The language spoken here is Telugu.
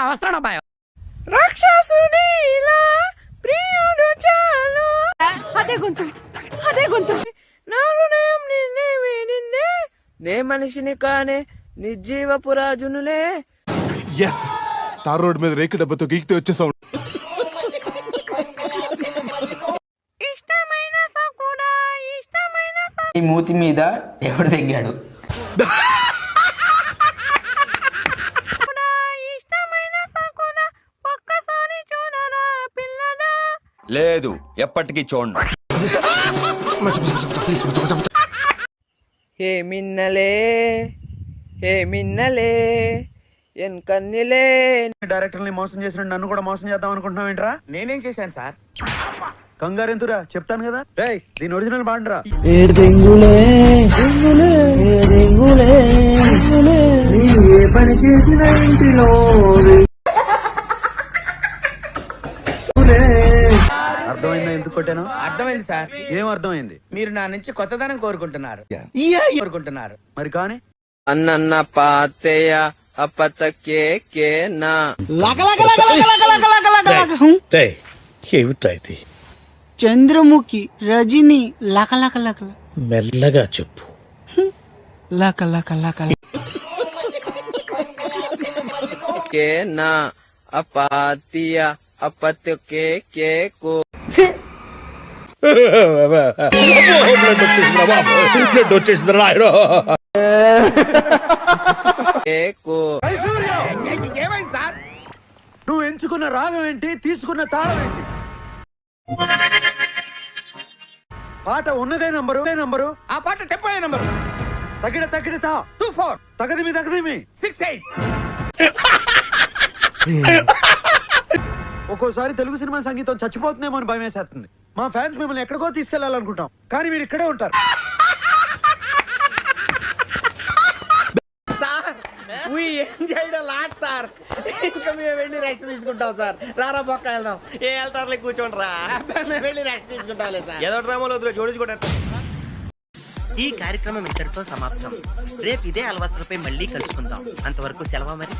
వస్తాను అబ్బాయి. నే మనిషిని కానే నిర్జీవపు రాజునులే. ఎస్, తార్ రోడ్ మీద రేకు డబ్బతో గీకితే వచ్చేసాం. ఈ మూతి మీద ఎవడు తెగాడు? లేదు, ఎప్పటికీ చూడండి. హే మిన్నలే, హే మిన్నలే, ఎన్ కన్నిలే. డైరెక్టర్ని మోసం చేసిన నన్ను కూడా మోసం చేద్దాం అనుకుంటున్నావు ఏంట్రా? నేనేం చేశాను సార్? కంగారు ఎందురా, చెప్తాను కదా. రేయ్, దీని ఒరిజినల్ బాండ్రా. పని చేసిన ఇంటిలో అర్థమైందా ఎందుకు కొట్టాను? అర్థమైంది సార్. ఏం అర్థమైంది? మీరు నా నుంచి కొత్తదనం కోరుకుంటున్నారు. మరి కానీ అన్న పాతయ్య అప్పతకే నా ఏమిట్రా ఇది? చంద్రముఖి, రజని, లక లక లక మెల్లగా చెప్పు. లక లక లక కే నా అపాతియ అప్పతకే కేకు. బ్లడ్ వచ్చేసింది రాయడు. కేకు. ఏమైంది సార్? నువ్వు ఎంచుకున్న రాగం ఏంటి, తీసుకున్న తాళం ఏంటి? పాట ఉన్నదే నంబరు. ఆ పాట టెంపో నంబర్ తగిడ తా 24 తగదిమి 68. ఒక్కోసారి తెలుగు సినిమా సంగీతం చచ్చిపోతుందేమో అని భయం వేసేస్తుంది. మా ఫ్యాన్స్ మిమ్మల్ని ఎక్కడికో తీసుకెళ్లాలనుకుంటాం, కానీ మీరు ఇక్కడే ఉంటారు. We enjoyed a lot, sir. ఇంకా మేము వెళ్ళి రెస్ట్ తీసుకుంటాం సార్. రారా బొక్క వెళ్దాం. ఏ వెళ్తారులే, కూర్చోండి రా. మేము వెళ్ళి రెస్ట్ తీసుకుంటాంలే సార్. ఏదో డ్రామాలో వద్దు, జోడించుకుంటా. ఈ కార్యక్రమం ఇంతటితో సమాప్తం. రేపు ఇదే అలవాట్లపై మళ్ళీ కలుసుకుందాం. అంతవరకు సెలవు మరి.